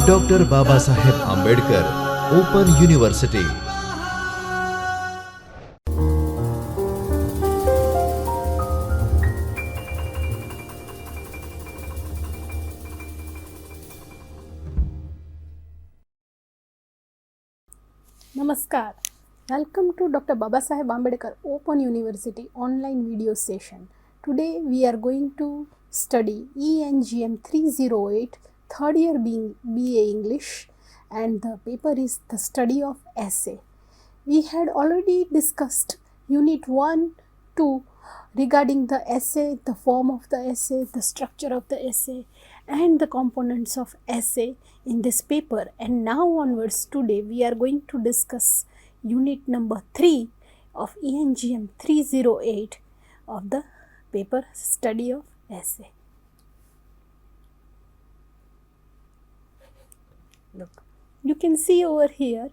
Dr. Babasaheb Ambedkar, Open University. Namaskar. Welcome to Dr. Babasaheb Ambedkar Open University online video session. Today we are going to study Engm-308 third year BA English, and the paper is the study of essay. We had already discussed Unit 1, 2 regarding the essay, the form of the essay, the structure of the essay and the components of essay in this paper, and now onwards today we are going to discuss unit number 3 of Engm-308 of the paper study of essay. Look, you can see over here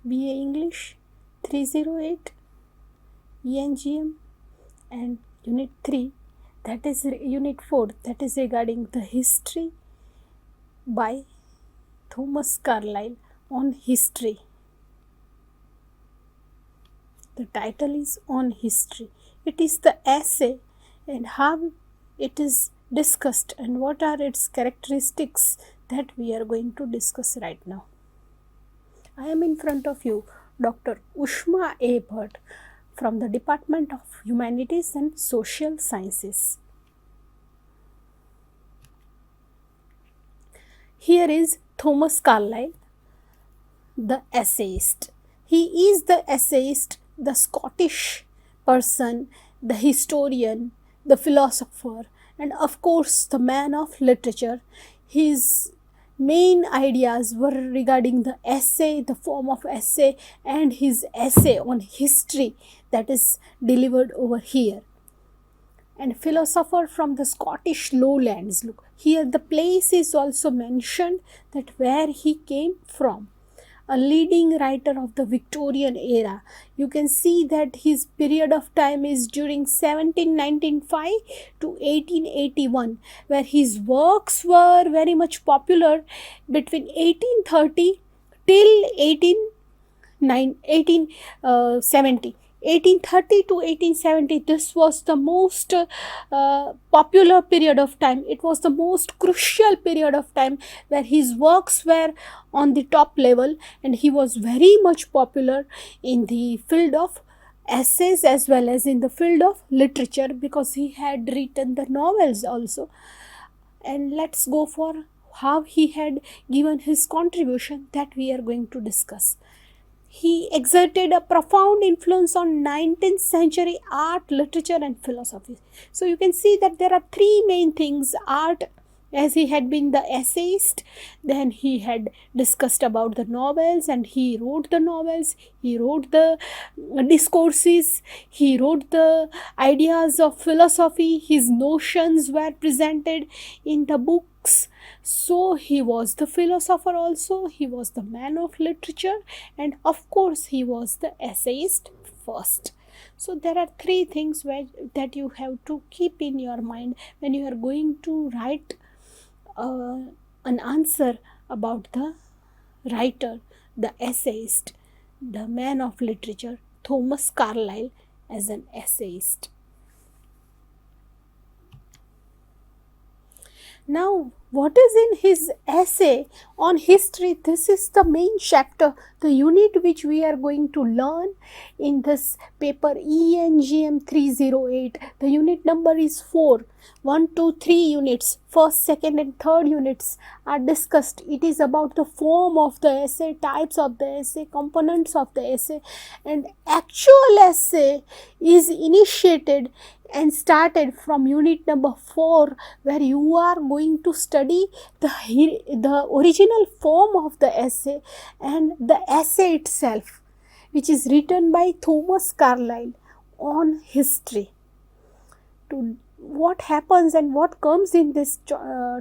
BA English 308 Engm, and unit 3, that is unit 4, that is regarding the history by Thomas Carlyle on history. The title is on history. It is the essay and how it is discussed and what are its characteristics that we are going to discuss right now. I am in front of you Dr. Ushma A. Bhatt from the Department of Humanities and Social Sciences. Here is Thomas Carlyle, the essayist. He is the essayist, the Scottish person, the historian, the philosopher, and of course the man of literature. His main ideas were regarding the essay, the form of essay, and his essay on history that is delivered over here. And philosopher from the Scottish lowlands. Look, here the place is also mentioned, that where he came from. A leading writer of the Victorian era. You can see that his period of time is during 1795 to 1881, where his works were very much popular between 1830 till 1870. 1830 to 1870, this was the most popular period of time. It was the most crucial period of time where his works were on the top level, and he was very much popular in the field of essays as well as in the field of literature, because he had written the novels also. And let's go for how he had given his contribution, that we are going to discuss. He exerted a profound influence on 19th century art, literature and philosophy. So you can see that there are three main things: art, as he had been the essayist, then he had discussed about the novels and he wrote the novels, he wrote the discourses, he wrote the ideas of philosophy, his notions were presented in the books. So he was the philosopher also, he was the man of literature, and of course he was the essayist first. So there are three things that you have to keep in your mind when you are going to write an answer about the writer, the essayist, the man of literature, Thomas Carlyle, as an essayist. Now, what is in his essay on history? This is the main chapter, the unit which we are going to learn in this paper Engm-308. The unit number is 4. 1, 2, 3 units, first, second and third units are discussed. It is about the form of the essay, types of the essay, components of the essay, and actual essay is initiated and started from unit number 4, where you are going to study the original form of the essay and the essay itself, which is written by Thomas Carlyle on history. To what happens and what comes in this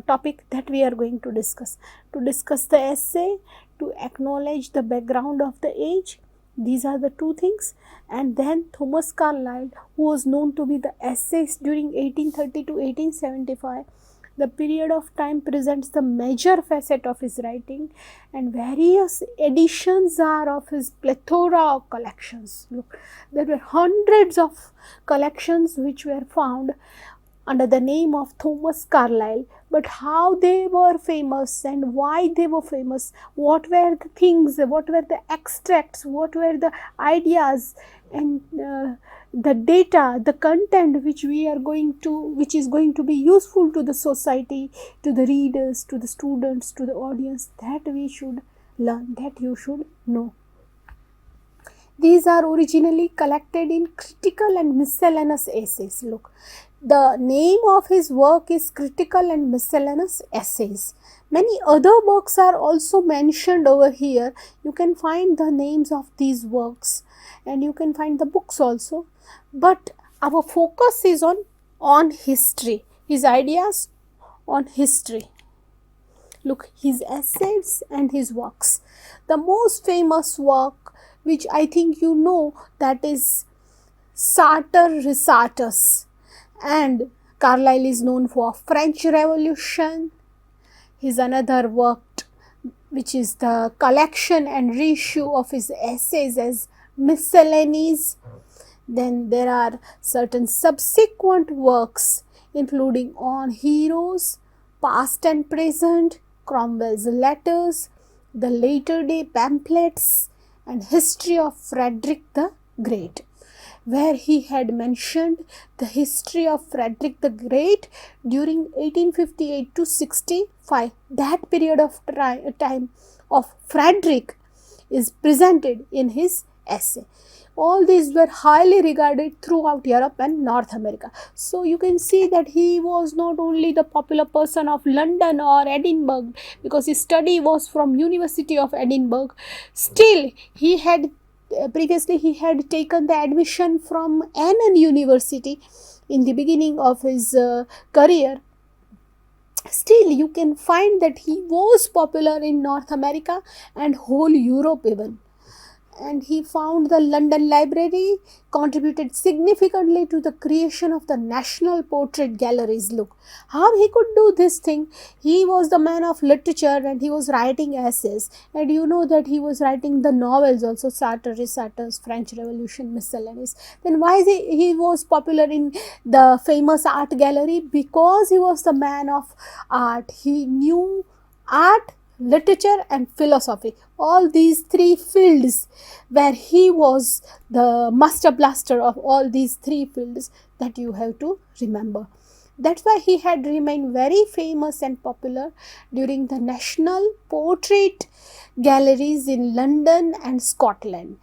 topic that we are going to discuss. To discuss the essay, to acknowledge the background of the age, These are the two things. And then Thomas Carlyle, who was known to be the essayist during 1830 to 1875, the period of time presents the major facet of his writing, and various editions are of his plethora of collections. Look, there were hundreds of collections which were found under the name of Thomas Carlyle, but how they were famous and why they were famous, what were the things, what were the extracts, what were the ideas, and the data, the content which which is going to be useful to the society, to the readers, to the students, to the audience, that we should learn, that you should know. These are originally collected in critical and miscellaneous essays. Look, the name of his work is Critical and Miscellaneous Essays. Many other works are also mentioned over here. You can find the names of these works and you can find the books also. But our focus is on history, his ideas on history. Look, his essays and his works. The most famous work, which I think you know, that is Sartor Resartus. And Carlyle is known for French Revolution. His another work, which is the collection and reissue of his essays as Miscellanies. Then there are certain subsequent works, including On Heroes, Past and Present, Cromwell's Letters, the Later Day Pamphlets, and History of Frederick the Great, where he had mentioned the history of Frederick the Great during 1858 to 65. That period of time of Frederick is presented in his essay. All these were highly regarded throughout Europe and North America. So you can see that he was not only the popular person of London or Edinburgh, because his study was from University of Edinburgh. Still, he had previously he had taken the admission from Annan University in the beginning of his career. Still, you can find that he was popular in North America and whole Europe even. And he found the London Library contributed significantly to the creation of the National Portrait Galleries. Look, how he could do this thing. He was the man of literature and he was writing essays. And you know that he was writing the novels also, Sartor Resartus, French Revolution, Miscellanies. Then why is he was popular in the famous art gallery? Because he was the man of art. He knew art, literature and philosophy, all these three fields, where he was the master blaster of all these three fields, that you have to remember. That's why he had remained very famous and popular during the National Portrait Galleries in London and Scotland.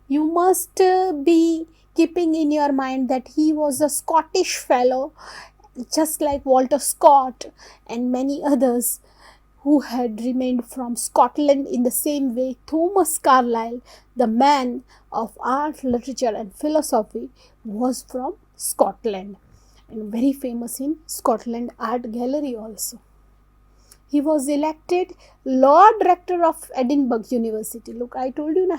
You must be keeping in your mind that he was a Scottish fellow, just like Walter Scott and many others who had remained from Scotland. In the same way, Thomas Carlyle, the man of art, literature and philosophy, was from Scotland and very famous in Scotland Art Gallery also. He was elected Lord Rector of Edinburgh University. Look, I told you now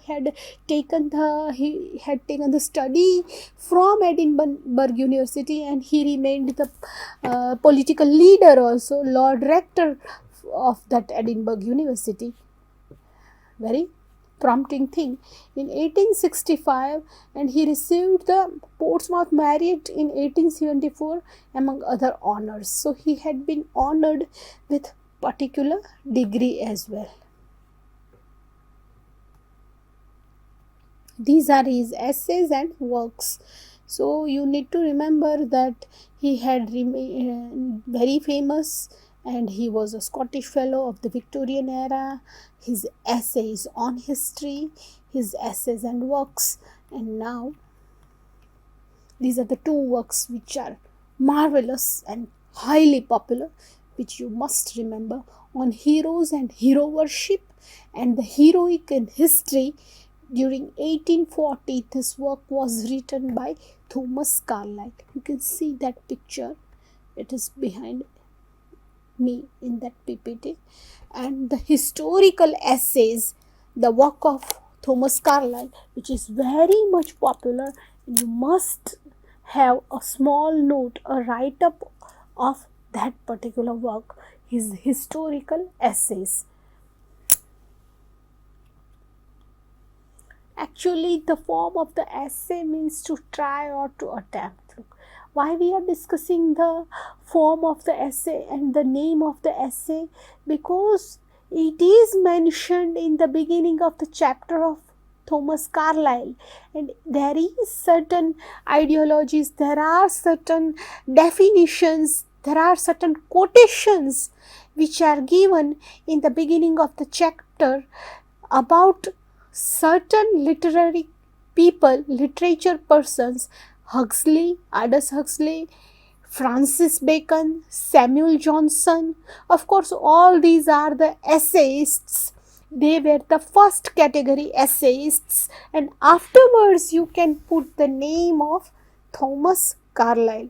had taken the study from Edinburgh University, and he remained the political leader also, Lord Rector of that Edinburgh University. Very prompting thing. In 1865, and he received the Portsmouth Merit in 1874 among other honors. So he had been honored with particular degree as well. These are his essays and works. So you need to remember that he had remained very famous, and he was a Scottish fellow of the Victorian era. His essays on history, his essays and works, and now these are the two works which are marvelous and highly popular, which you must remember: On Heroes and Hero Worship, and The Heroic in History. During 1840, this work was written by Thomas Carlyle. You can see that picture, it is behind me in that PPT. And the historical essays, the work of Thomas Carlyle, which is very much popular. You must have a small note, a write up of that particular work, his historical essays. Actually, the form of the essay means to try or to attempt. Look, why we are discussing the form of the essay and the name of the essay? Because it is mentioned in the beginning of the chapter of Thomas Carlyle, and there is certain ideologies, there are certain definitions, there are certain quotations which are given in the beginning of the chapter about certain literary people, literature persons, Huxley, Aldous Huxley, Francis Bacon, Samuel Johnson. Of course, all these are the essayists. They were the first category essayists, and afterwards you can put the name of Thomas Carlyle.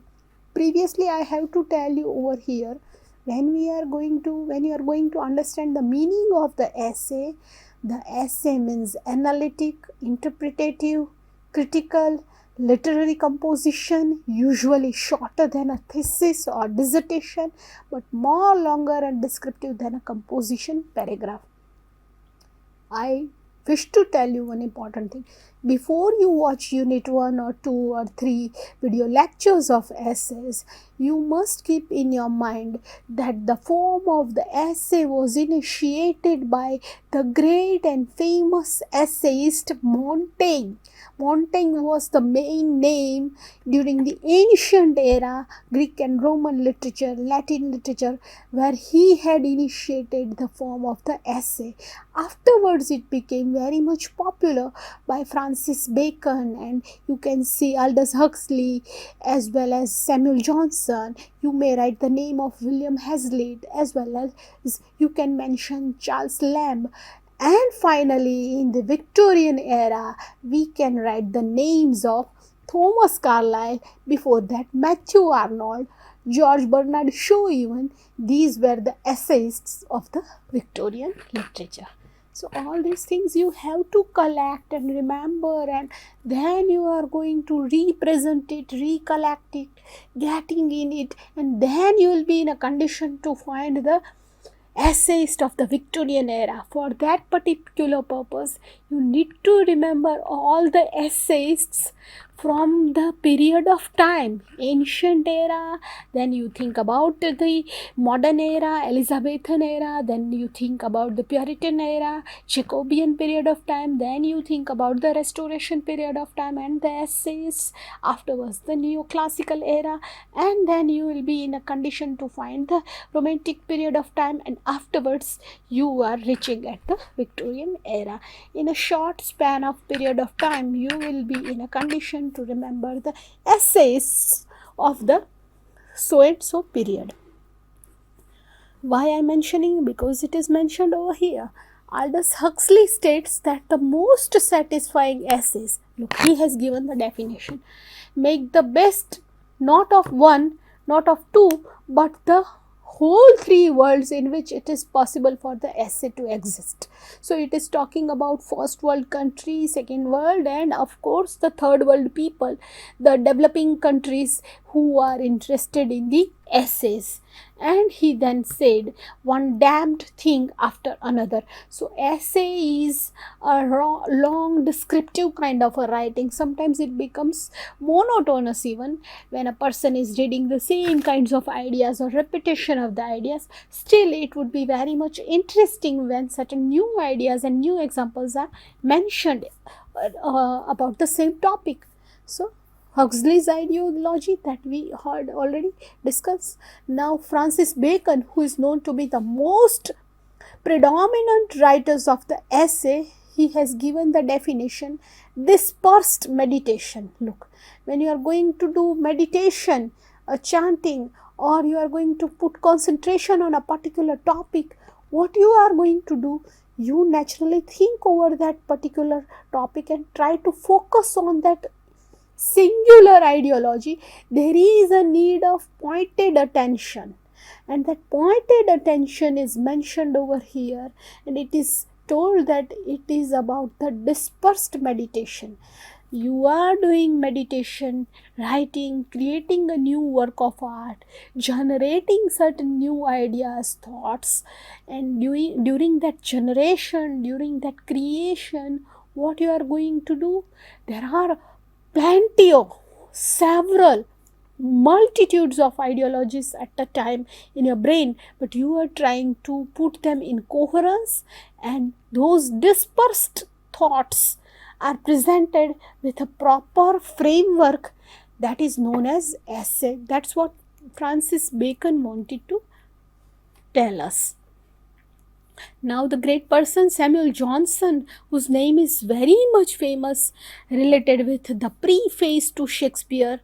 Previously, I have to tell you over here, when you are going to understand the meaning of the essay means analytic, interpretative, critical, literary composition, usually shorter than a thesis or dissertation, but more longer and descriptive than a composition paragraph. I wish to tell you one important thing. Before you watch Unit 1 or 2 or 3 video lectures of essays, you must keep in your mind that the form of the essay was initiated by the great and famous essayist Montaigne. Montaigne was the main name during the ancient era, Greek and Roman literature, Latin literature, where he had initiated the form of the essay. Afterwards, it became very much popular by Francis Bacon, and you can see Aldous Huxley as well as Samuel Johnson. You may write the name of William Hazlitt, as well as you can mention Charles Lamb. And finally, in the Victorian era, we can write the names of Thomas Carlyle, before that Matthew Arnold, George Bernard Shaw even. These were the essayists of the Victorian literature. So all these things you have to collect and remember, and then you are going to represent it, recollect it, getting in it, and then you will be in a condition to find the essayist of the Victorian era. For that particular purpose, you need to remember all the essayists from the period of time, ancient era, then you think about the modern era, Elizabethan era, then you think about the Puritan era, Jacobean period of time, then you think about the Restoration period of time and the essayists, afterwards the neoclassical era, and then you will be in a condition to find the Romantic period of time, and afterwards you are reaching at the Victorian era. In a short span of period of time, you will be in a condition to remember the essays of the so and so period. Why I am mentioning? Because it is mentioned over here. Aldous Huxley states that the most satisfying essays, look, he has given the definition, make the best not of one, not of two, but the whole three worlds in which it is possible for the essay to exist. So it is talking about first world country, second world, and of course the third world people, the developing countries who are interested in the essays. And he then said, one damned thing after another. So essay is a long descriptive kind of a writing. Sometimes it becomes monotonous even when a person is reading the same kinds of ideas or repetition of the ideas. Still, it would be very much interesting when certain new ideas and new examples are mentioned about the same topic. So Huxley's ideology that we heard already discussed. Now Francis Bacon, who is known to be the most predominant writers of the essay, he has given the definition dispersed meditation. Look, when you are going to do meditation, chanting, or you are going to put concentration on a particular topic, what you are going to do, you naturally think over that particular topic and try to focus on that singular ideology. There is a need of pointed attention, and that pointed attention is mentioned over here, and it is told that it is about the dispersed meditation. You are doing meditation, writing, creating a new work of art, generating certain new ideas, thoughts, and during that generation, during that creation, what you are going to do? There are plenty of, several, multitudes of ideologies at a time in your brain, but you are trying to put them in coherence, and those dispersed thoughts are presented with a proper framework that is known as essay. That's what Francis Bacon wanted to tell us. Now the great person Samuel Johnson, whose name is very much famous, related with the preface to Shakespeare,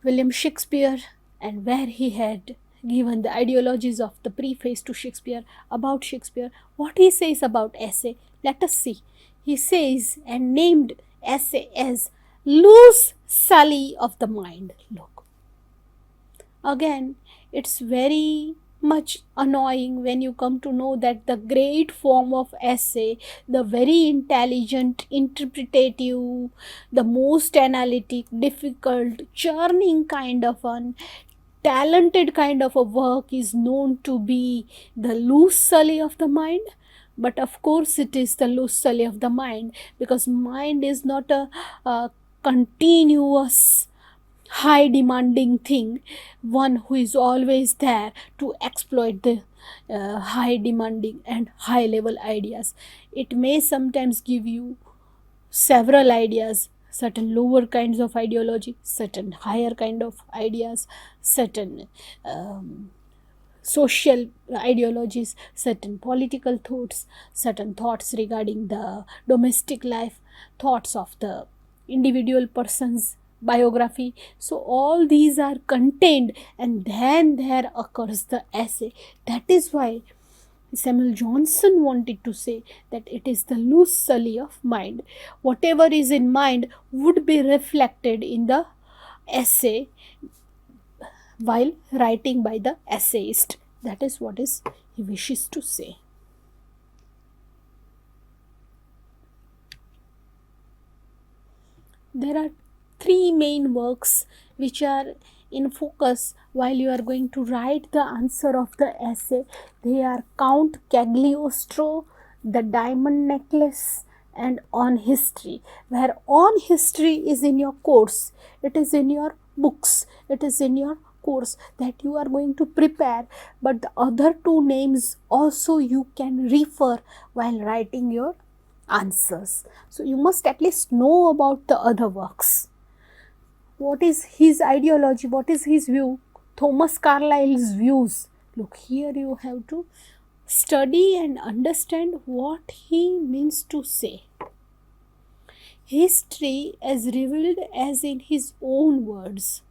William Shakespeare, and where he had given the ideologies of the preface to Shakespeare about Shakespeare. What he says about essay, let us see. He says and named essay as loose sully of the mind. Look, again, it's very much annoying when you come to know that the great form of essay, the very intelligent, interpretative, the most analytic, difficult, churning kind of an talented kind of a work is known to be the loose sully of the mind. But of course it is the loose sully of the mind, because mind is not a continuous high demanding thing, one who is always there to exploit the high demanding and high level ideas. It may sometimes give you several ideas, certain lower kinds of ideology, certain higher kind of ideas, certain social ideologies, certain political thoughts, certain thoughts regarding the domestic life, thoughts of the individual person's biography. So all these are contained, and then there occurs the essay. That is why Samuel Johnson wanted to say that it is the loose sully of mind. Whatever is in mind would be reflected in the essay while writing by the essayist. That is what he wishes to say. There are three main works which are in focus while you are going to write the answer of the essay. They are Count Cagliostro, The Diamond Necklace, and On History. Where On History is in your course, it is in your books, it is in your course that you are going to prepare, but the other two names also you can refer while writing your answers. So you must at least know about the other works. What is his ideology? What is his view? Thomas Carlyle's views. Look, here you have to study and understand what he means to say. History as revealed as in his own words.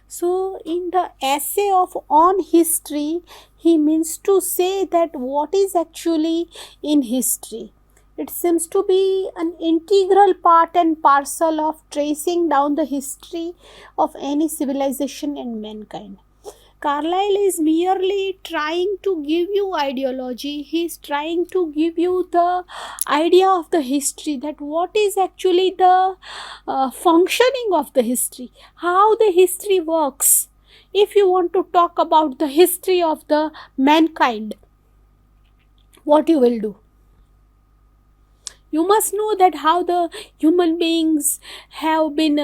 So in the essay of On History, he means to say that what is actually in history. It seems to be an integral part and parcel of tracing down the history of any civilization and mankind. Carlyle is merely trying to give you ideology. He is trying to give you the idea of the history, that what is actually the functioning of the history, how the history works. If you want to talk about the history of the mankind, what you will do? You must know that how the human beings have been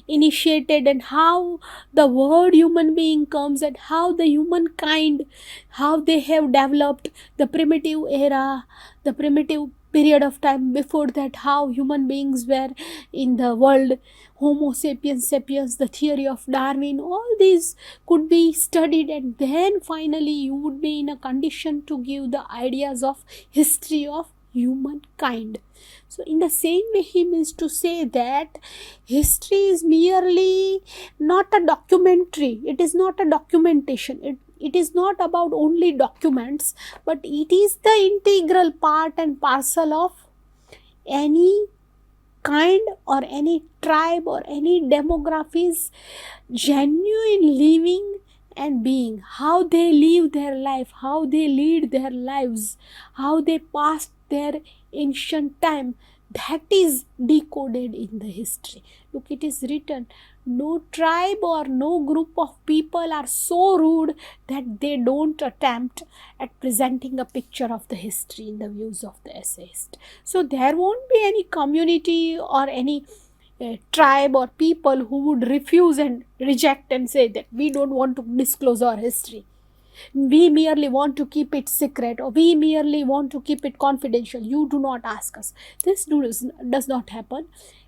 initiated, and how the word human being comes, and how the humankind, how they have developed, the primitive era, the primitive period of time before that, how human beings were in the world, Homo sapiens sapiens, the theory of Darwin, all these could be studied, and then finally you would be in a condition to give the ideas of history of humankind. So in the same way, he means to say that history is merely not a documentary, it is not a documentation, it is not about only documents, but it is the integral part and parcel of any kind or any tribe or any demography's genuine living and being, how they live their life, how they lead their lives, how they passed their ancient time, that is decoded in the history. Look, it is written, no tribe or no group of people are so rude that they don't attempt at presenting a picture of the history in the views of the essayist. So there won't be any community or any tribe or people who would refuse and reject and say that we don't want to disclose our history. We merely want to keep it secret, or we merely want to keep it confidential. You do not ask us. This does not happen.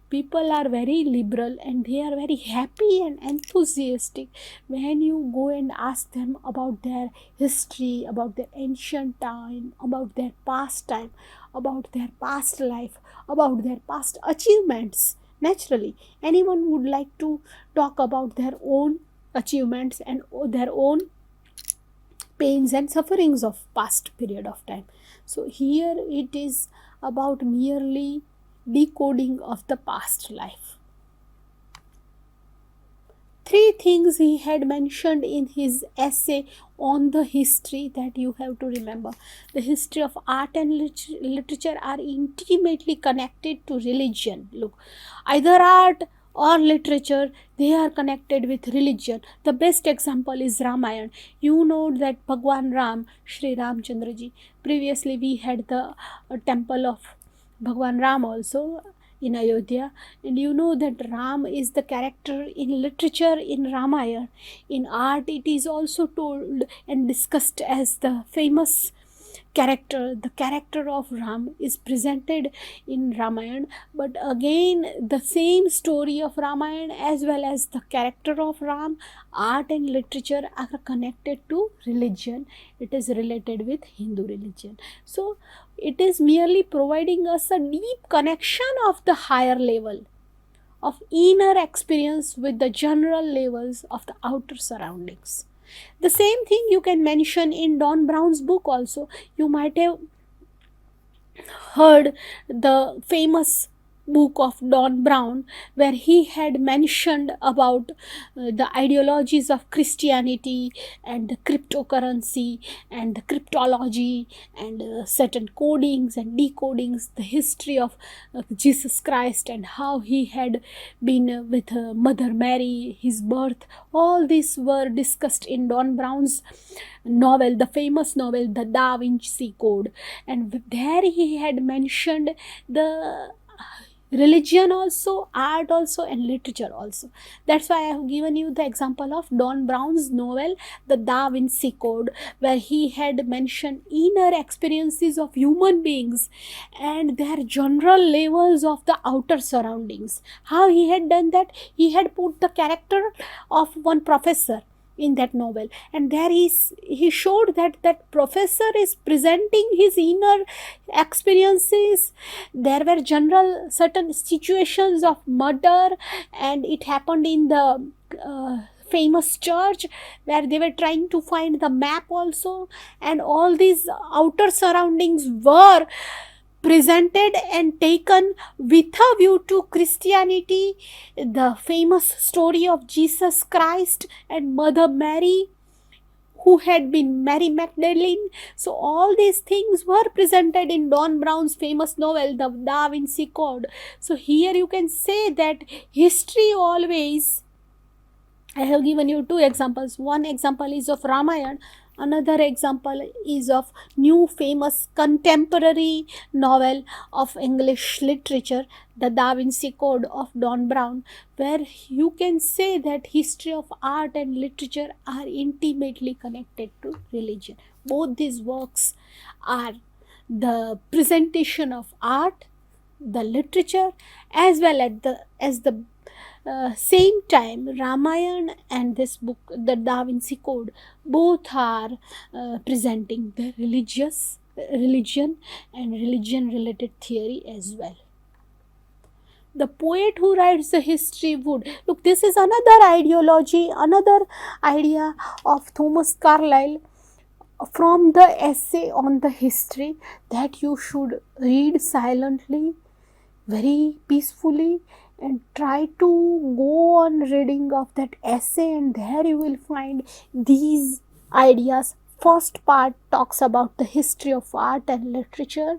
People are very liberal and they are very happy and enthusiastic when you go and ask them about their history, about their ancient time, about their past time, about their past life, about their past achievements. Naturally, anyone would like to talk about their own achievements and their own pains and sufferings of past period of time. So here it is about merely decoding of the past life. Three things he had mentioned in his essay on the history that you have to remember. The history of art and literature are intimately connected to religion. Look, either art or literature, they are connected with religion. The best example is Ramayana. You know that Bhagwan Ram, Shri Ramchandraji, previously we had the temple of Bhagwan Ram also in Ayodhya, and you know that Ram is the character in literature in Ramayana. In art it is also told and discussed as the famous character. The character of Ram is presented in Ramayana, but again the same story of Ramayana as well as the character of Ram, art and literature are connected to religion. It is related with Hindu religion. So it is merely providing us a deep connection of the higher level of inner experience with the general levels of the outer surroundings. The same thing you can mention in Don Brown's book also. You might have heard the famous book of Don Brown, where he had mentioned about the ideologies of Christianity and the cryptocurrency and the cryptology and certain codings and decodings, the history of Jesus Christ and how he had been with Mother Mary, his birth. All these were discussed in Don Brown's novel, the famous novel, the Da Vinci Code. And there he had mentioned the religion also, art also, and literature also. That's why I have given you the example of Don Brown's novel, the Da Vinci Code, where he had mentioned inner experiences of human beings and their general levels of the outer surroundings. How he had done that? He had put the character of one professor in that novel, and there he showed that that professor is presenting his inner experiences. There were general certain situations of murder, and it happened in the famous church where they were trying to find the map also, and all these outer surroundings were presented and taken with a view to Christianity, the famous story of Jesus Christ and Mother Mary, who had been Mary Magdalene. So all these things were presented in Don Brown's famous novel, the Da Vinci Code. So here you can say that history always, I have given you two examples. One example is of Ramayana. Another example is of new famous contemporary novel of English literature, the Da Vinci Code of Don Brown, where you can say that history of art and literature are intimately connected to religion. Both these works are the presentation of art, the literature, as well as the same time Ramayana and this book, the Da Vinci Code, both are presenting the religion and religion related theory as well. The poet who writes the history would, look, this is another ideology, another idea of Thomas Carlyle from the essay on the history, that you should read silently, very peacefully, and try to go on reading of that essay, and there you will find these ideas. First part talks about the history of art and literature,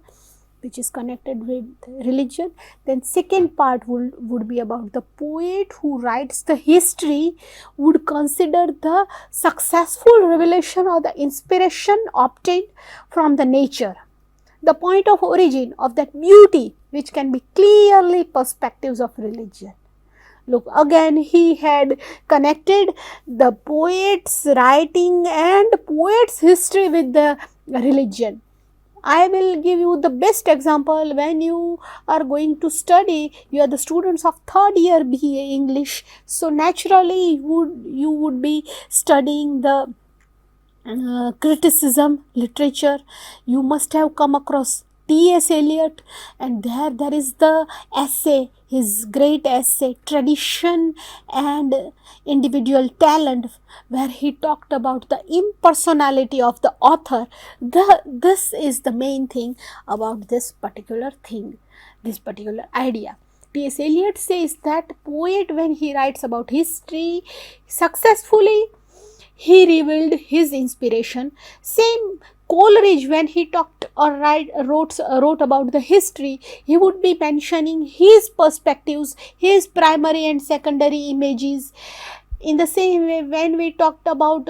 which is connected with religion. Then second part would be about the poet who writes the history would consider the successful revelation or the inspiration obtained from the nature, the point of origin of that beauty, which can be clearly perspectives of religion. Look, again he had connected the poet's writing and poet's history with the religion. I will give you the best example. When you are going to study, you are the students of third year BA English, so naturally you would be studying the criticism literature. You must have come across T.S. Eliot, and there is the essay, his great essay Tradition and Individual Talent, where he talked about the impersonality of the author. This is the main thing about this particular thing, this particular idea. T.S. Eliot says that poet, when he writes about history successfully, he revealed his inspiration. Same Coleridge, when he talked or wrote about the history, he would be mentioning his perspectives, his primary and secondary images. In the same way, when we talked about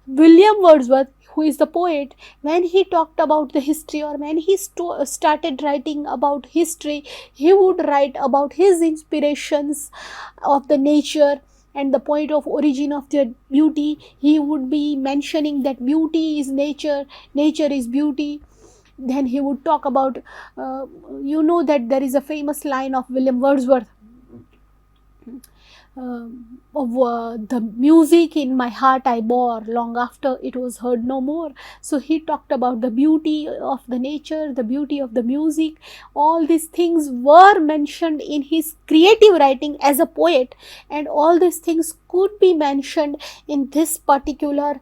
William Wordsworth, who is the poet, when he talked about the history, or when he started writing about history, he would write about his inspirations of the nature and the point of origin of their beauty. He would be mentioning that beauty is nature, nature is beauty. Then he would talk about, you know that there is a famous line of William Wordsworth, the music in my heart I bore long after it was heard no more. So he talked about the beauty of the nature, the beauty of the music. All these things were mentioned in his creative writing as a poet, and all these things could be mentioned in this particular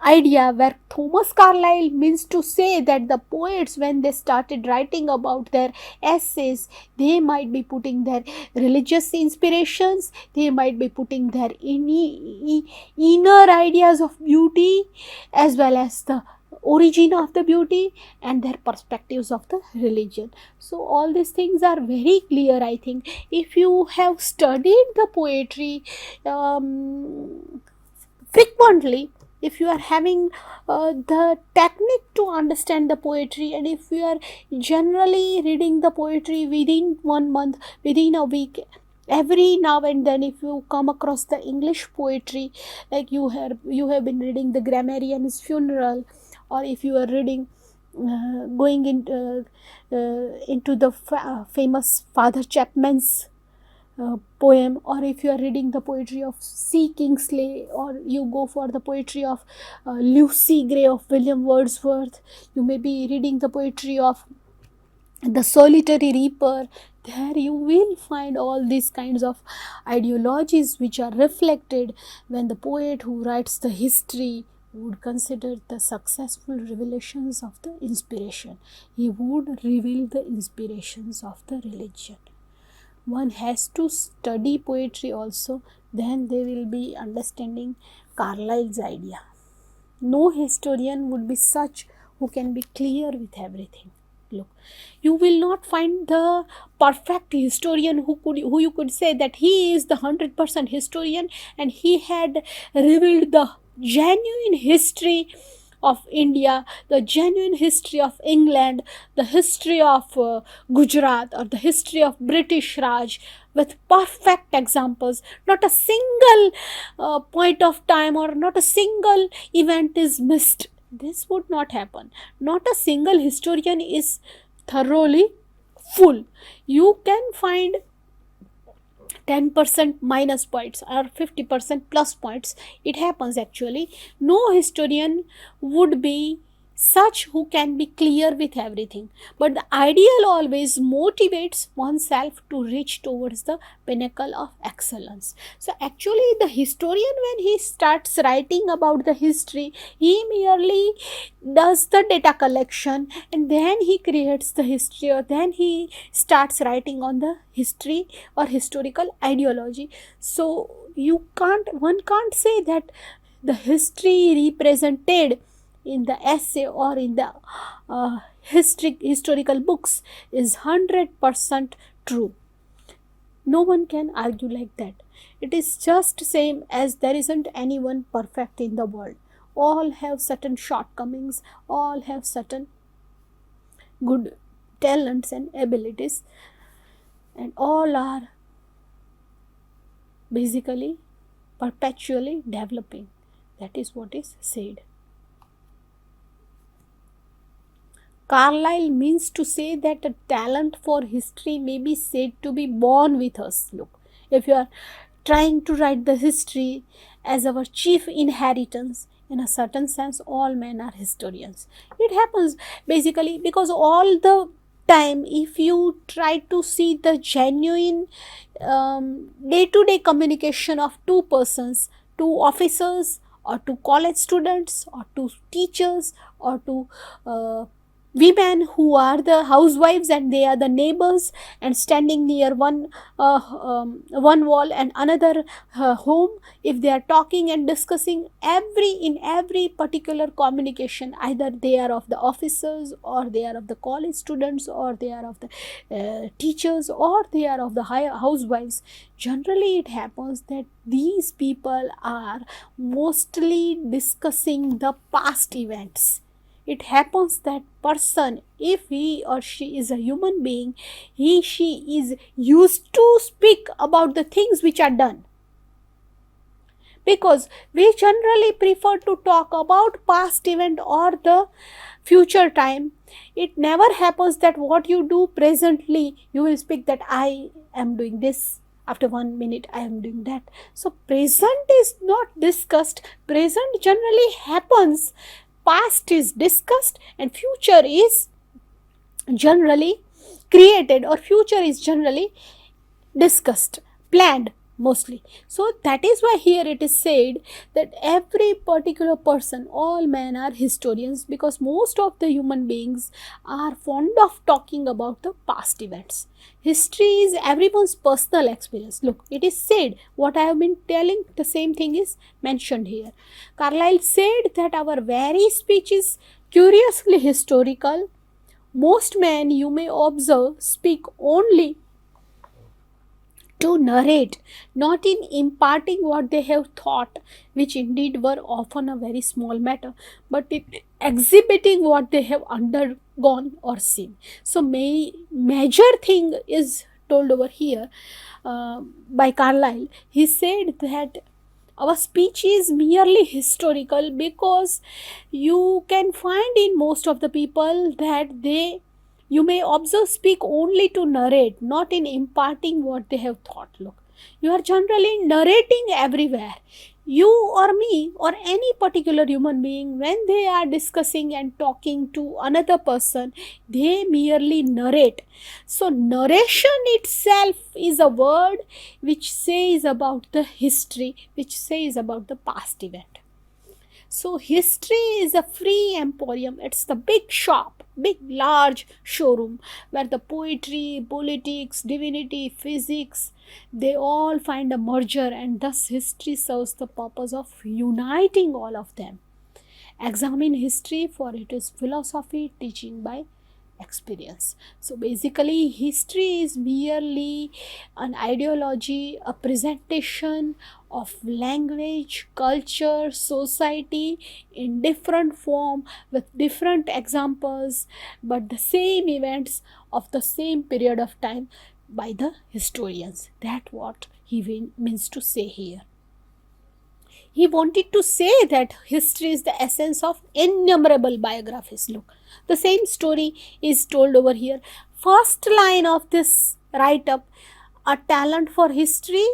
idea, where Thomas Carlyle means to say that the poets, when they started writing about their essays, they might be putting their religious inspirations, they might be putting their inner ideas of beauty, as well as the origin of the beauty and their perspectives of the religion. So all these things are very clear. I think if you have studied the poetry frequently, if you are having the technique to understand the poetry, and if you are generally reading the poetry within 1 month, within a week, every now and then, if you come across the English poetry, like you have been reading the Grammarian's Funeral, or if you are reading going into the famous Father Chapman's poem, or if you are reading the poetry of C. Kingsley, or you go for the poetry of Lucy Gray of William Wordsworth, you may be reading the poetry of the Solitary Reaper, there you will find all these kinds of ideologies which are reflected when the poet who writes the history would consider the successful revelations of the inspiration. He would reveal the inspirations of the religion. One has to study poetry also, then they will be understanding Carlyle's idea. No historian would be such who can be clear with everything. Look, you will not find the perfect historian who you could say that he is the 100% historian and he had revealed the genuine history of India, the genuine history of England, the history of Gujarat, or the history of British Raj, with perfect examples. Not a single point of time or not a single event is missed. This would not happen. Not a single historian is thoroughly full. You can find 10% minus points or 50% plus points. It happens actually. No historian would be such who can be clear with everything. But the ideal always motivates oneself to reach towards the pinnacle of excellence. So actually the historian, when he starts writing about the history, he merely does the data collection and then he creates the history, or then he starts writing on the history or historical ideology. So one can't say that the history represented in the essay or in the historical books is 100% true. No one can argue like that. It is just same as there isn't anyone perfect in the world. All have certain shortcomings, all have certain good talents and abilities, and all are basically perpetually developing. That is what is said. Carlyle means to say that a talent for history may be said to be born with us. Look, if you are trying to write the history as our chief inheritance, in a certain sense, all men are historians. It happens basically because all the time, if you try to see the genuine day-to-day communication of two persons, two officers, or two college students, or two teachers, or two women who are the housewives and they are the neighbors and standing near one wall and another home, if they are talking and discussing, in every particular communication, either they are of the officers or they are of the college students or they are of the teachers or they are of the housewives, generally it happens that these people are mostly discussing the past events. It happens that person, if he or she is a human being, she is used to speak about the things which are done. Because we generally prefer to talk about past event or the future time. It never happens that what you do presently, you will speak that I am doing this. After 1 minute, I am doing that. So present is not discussed. Present generally happens. Past is discussed and future is generally created, or future is generally discussed, planned mostly. So that is why here it is said that every particular person, all men are historians, because most of the human beings are fond of talking about the past events. History is everyone's personal experience. Look, it is said, what I have been telling, the same thing is mentioned here. Carlyle said that our very speech is curiously historical. Most men, you may observe, speak only to narrate, not in imparting what they have thought, which indeed were often a very small matter, but in exhibiting what they have undergone or seen. So major thing is told over here by Carlyle. He said that our speech is merely historical because you can find in most of the people that you may observe, speak only to narrate, not in imparting what they have thought. Look, you are generally narrating everywhere. You or me or any particular human being, when they are discussing and talking to another person, they merely narrate. So narration itself is a word which says about the history, which says about the past event. So history is a free emporium. It's the big shop, big large showroom where the poetry, politics, divinity, physics, they all find a merger, and thus history serves the purpose of uniting all of them. Examine history, for it is philosophy teaching by experience. So basically history is merely an ideology, a presentation of language, culture, society in different form with different examples, but the same events of the same period of time by the historians. That what he means to say here. He wanted to say that history is the essence of innumerable biographies. Look, the same story is told over here. First line of this write-up, a talent for history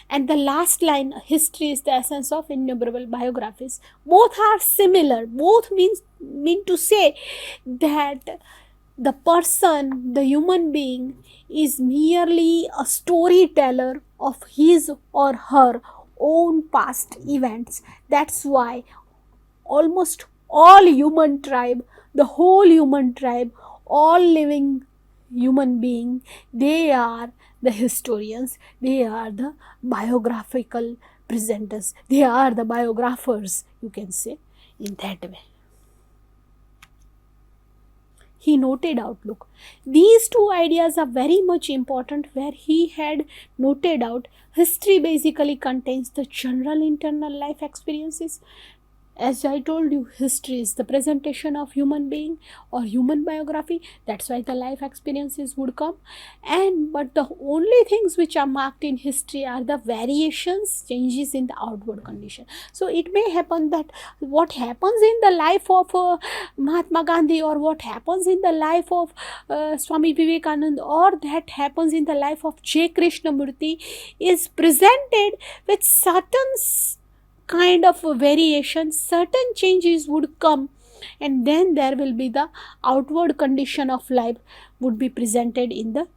And the last line, history is the essence of innumerable biographies. Both are similar. Both mean to say that the person, the human being, is merely a storyteller of his or her own past events. That's why almost all human tribe, the whole human tribe, all living human being, they are the historians, they are the biographical presenters, they are the biographers, you can say, in that way. He noted out, look, these two ideas are very much important, where he had noted out history basically contains the general internal life experiences. As I told you, history is the presentation of human being or human biography. That's why the life experiences would come. But the only things which are marked in history are the variations, changes in the outward condition. So it may happen that what happens in the life of Mahatma Gandhi, or what happens in the life of Swami Vivekananda, or that happens in the life of J. Krishnamurti, is presented with certain kind of variation, certain changes would come, and then there will be the outward condition of life would be presented in the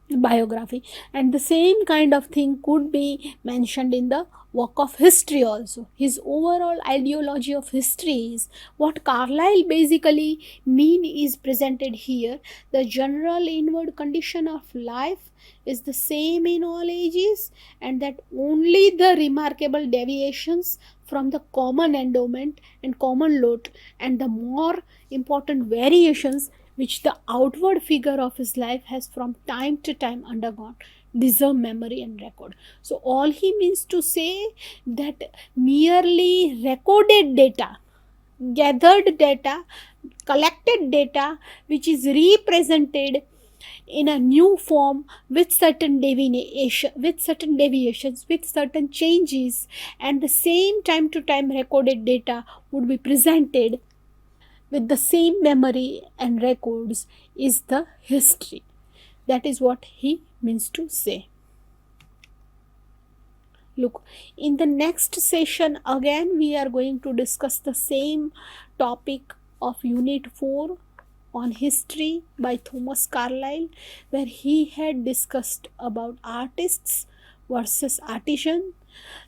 biography. And the same kind of thing could be mentioned in the work of history also. His overall ideology of history is what Carlyle basically mean is presented here. The general inward condition of life is the same in all ages, and that only the remarkable deviations from the common endowment and common lot, and the more important variations which the outward figure of his life has from time to time undergone, deserve memory and record. So all he means to say that merely recorded data, gathered data, collected data, which is represented in a new form with certain deviations, with certain changes, and the same time to time recorded data would be presented with the same memory and records, is the history. That is what he means to say. Look, in the next session again we are going to discuss the same topic of Unit 4 on history by Thomas Carlyle, where he had discussed about artists versus artisan,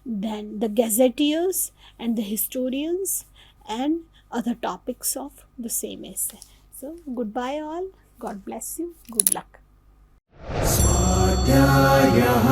then the gazetteers and the historians, and other topics of the same essay. So goodbye all, God bless you, good luck. स्वाध्यायः